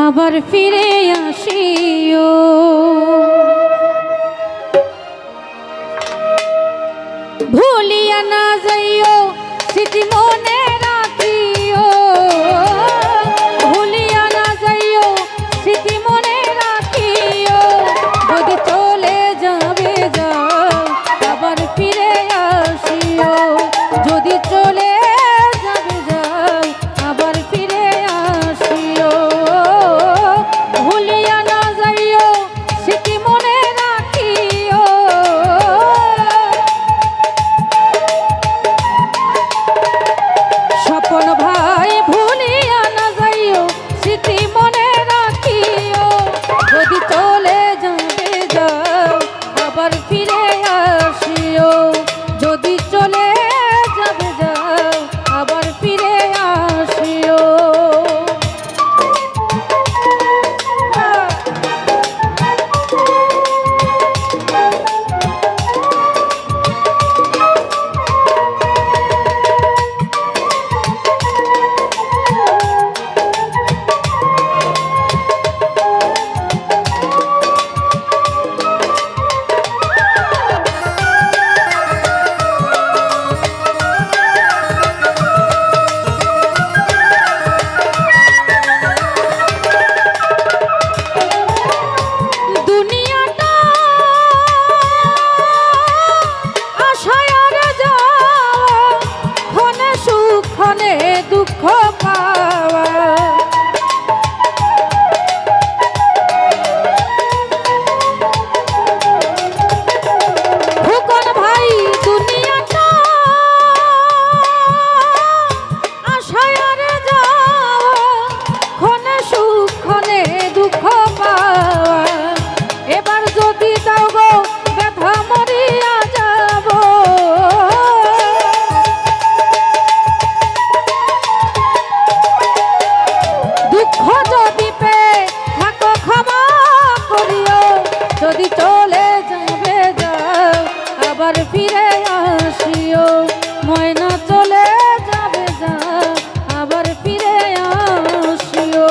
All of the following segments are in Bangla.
আবার ফিরে আসিও। ভুলিয়া না যাইও স্মৃতি মনে রাখিও, ভুলিয়া না যাইও স্মৃতি মনে রাখিও। যদি চলে যাবে যাও আবার ফিরে আসিও, যদি চলে যাবে যাও আবার ফিরে আসিও। ভুলিয়া না যাইও স্মৃতি মনে রাখিও। স্বপন ভাই ভুলিয়া না যাইও স্মৃতি মনে রাখিও। যদি চলে যাবে যাও আবার ফিরে আসিও, যদি চলে যাবে যাও আবার ফিরে আসিও। দুঃখ পাওয়া ফুকন ভাই দুনিয়াটা আশায় আর যাওয়া, ক্ষণে সুখ ক্ষণে দুঃখ পাওয়া। এবার যদি দাও গো ব্যথা মরিয়া যাব, যদি পেয়ে থাকো ক্ষমা করিও। যদি চলে যাবে যাও আবার ফিরে আসিও, ময়না চলে যাবে যাও আবার ফিরে আসিও।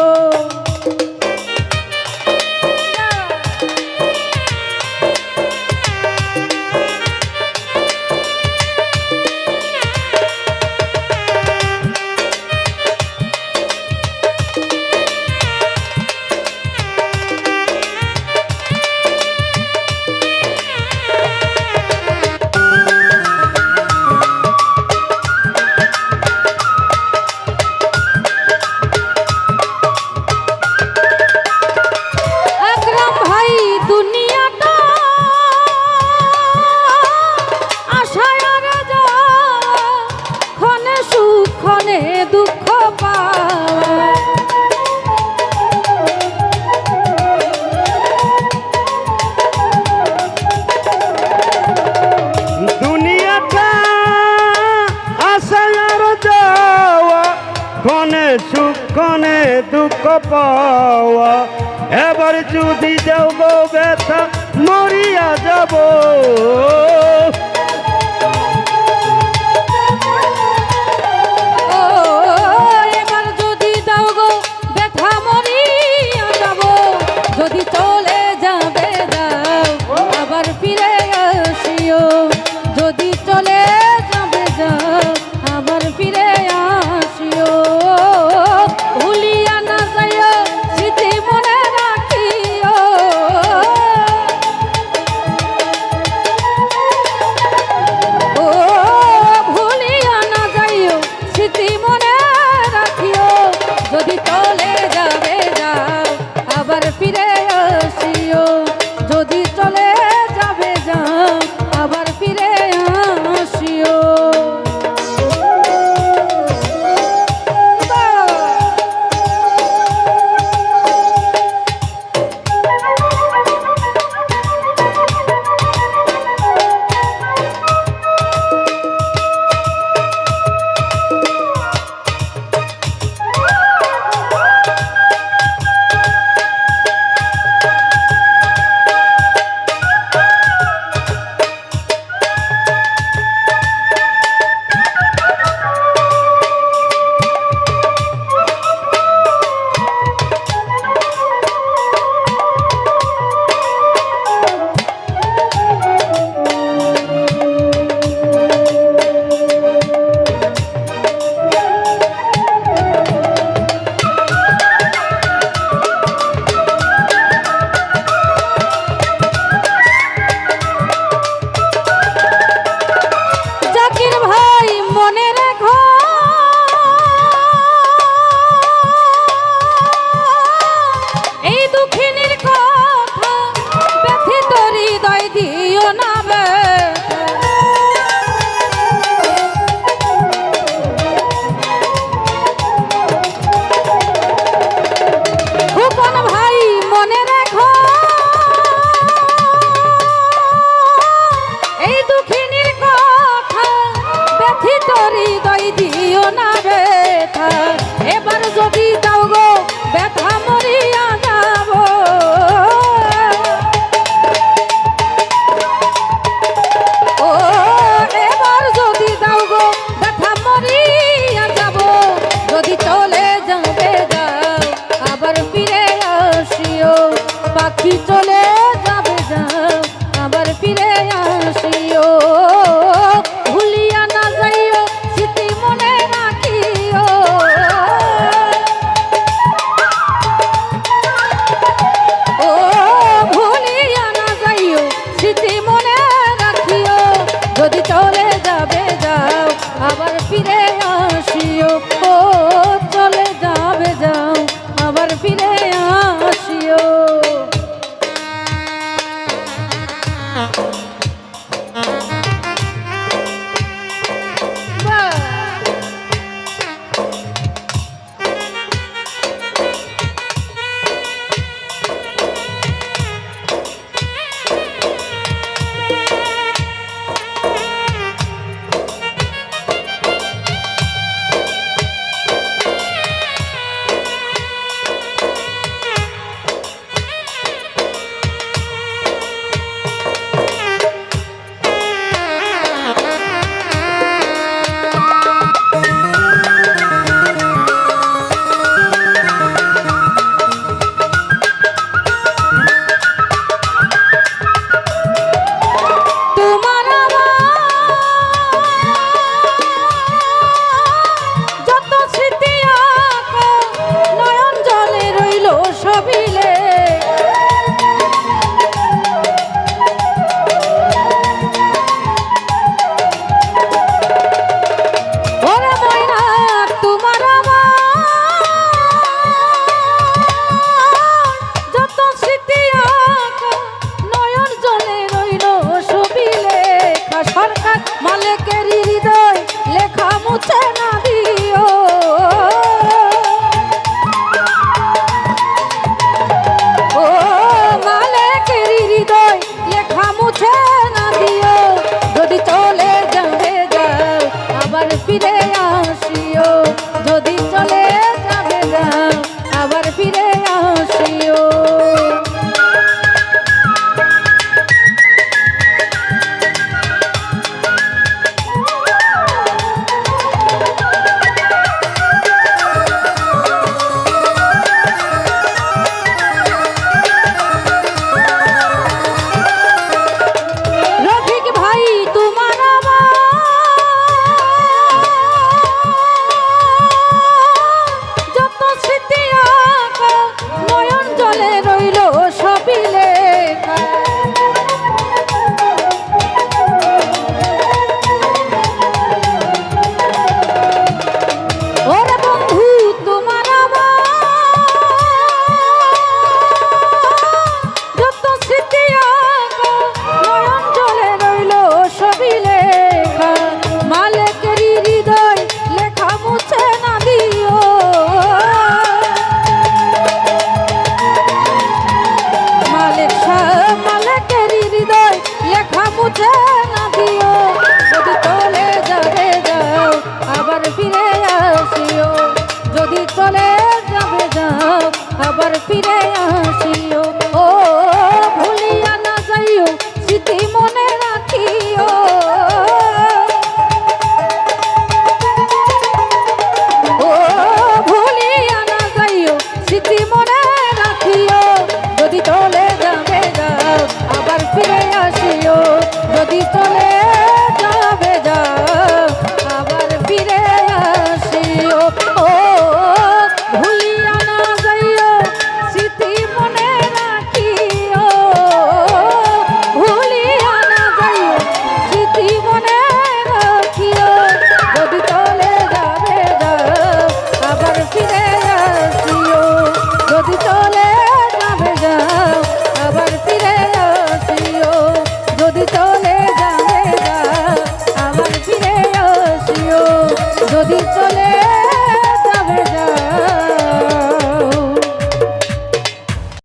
দুঃখ পাওয়া দুনিয়াটা আশায় আর যাওয়া, ক্ষণে সুখ ক্ষণে দুঃখ পাওয়া। এবার যদি যাও গো ব্যথা মরিয়া যাব।